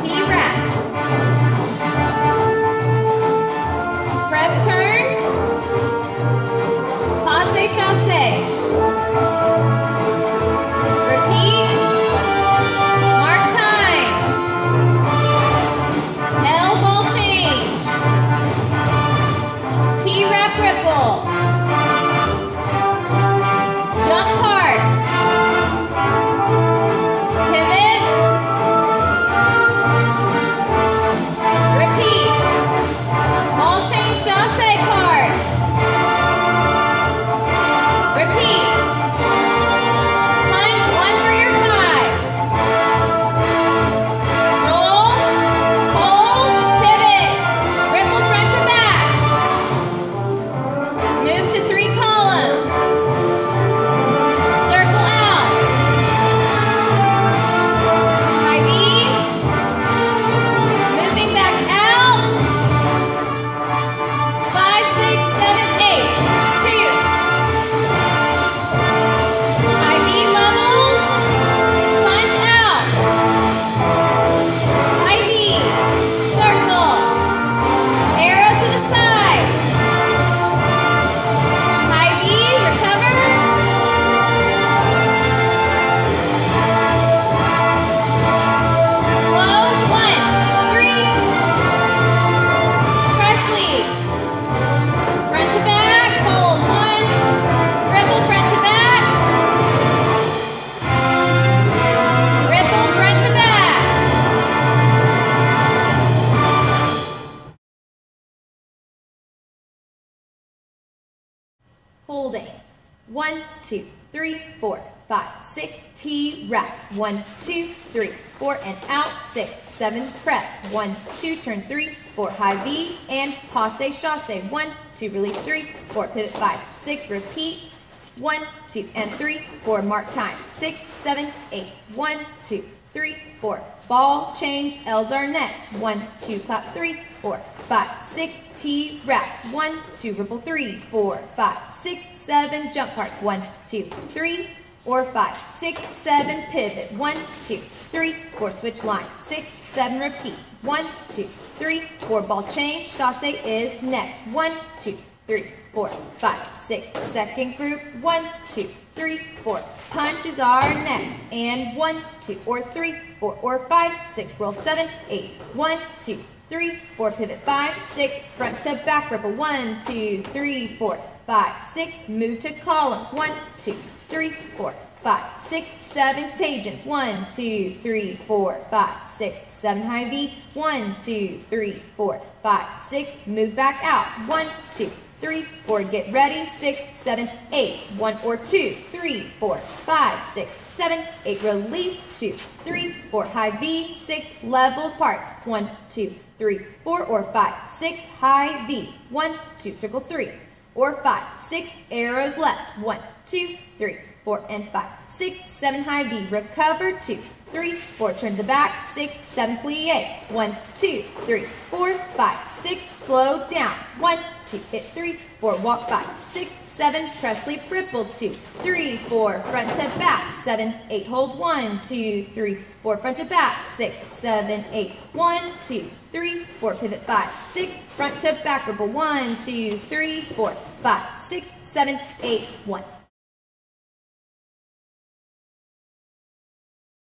T-wrap. Prep turn. Passe chasse. Repeat. Mark time. L ball change. T-wrap ripple. Jump parts. Pivots. Repeat. Ball change chasse parts. Repeat. Punch 1, 3, or 5. Roll, hold, pivot. Ripple front to back. Move to 3 columns. Circle out. High V. Moving back out. 5, 6, 7, 8. 2. High V levels. Punch out. High V. Circle. Arrow to the side. High V. Recover. Slow. 1, 3. Press lead. Front to back. Hold. 1. Ripple front to back. Ripple front to back. Holding. 1, 2, 3, 4, 5, 6. T-wrap. 1, 2, 3, 4, and out. 6, 7. Prep. 1, 2. Turn 3, 4. High V and passe chasse. 1, 2. Release 3, 4. Pivot 5, 6. Repeat. 1, 2, and 3, 4. Mark time. 6, 7, 8. 1, 2, 3, 4. Ball change. L's are next. 1, 2. Clap 3, 4, 5, 6. T-wrap. 1, 2. Ripple 3, 4, 5, 6, 7. Jump parts. 1, 2, 3, or 5, 6, 7. Pivot. 1, 2, 3, 4. Switch line. 6, 7. Repeat. 1, 2, 3, 4. Ball change. Chasse is next. 1, 2, 3, 4, 5, 6. Second group. 1, 2, 3, 4. Punches are next. And 1, 2, or 3, 4, or 5, 6. Roll 7, 8. 1, 2, 3, 4. Pivot 5, 6. Front to back ripple. 1, 2, 3, 4, 5, 6. Move to columns. 1, 2, 3, 4, 5, 6, 7. Contagions. 1, 2, 3, 4, 5, 6, 7. High V. 1, 2, 3, 4, 5, 6. Move back out. 1, 2, 3, 4. Get ready. 6, 7, 8. 1 or 2, 3, 4, 5, 6, 7, 8. Release. 2, 3, 4. High V. 6. Levels parts. 1, 2, 3, 4, or 5, 6. High V. 1, 2. Circle 3, or 5, 6. Arrows left. 1, 2, 3, 4, and 5, 6, 7. High V. Recover. 2, 3, 4. Turn to the back. 6, 7. Plie. 1, 2, 3, 4, 5, 6. Slow down. 1, 2. Hit 3, 4. Walk 5, 6, 7. Press leap. Ripple. 2, 3, 4. Front to back. 7, 8. Hold. 1, 2, 3, 4. Front to back. 6, 7, 8. 1, 2, 3, 4. Pivot 5, 6. Front to back. Ripple. 1, 2, 3, 4, 5, 6, 7, 8. 1,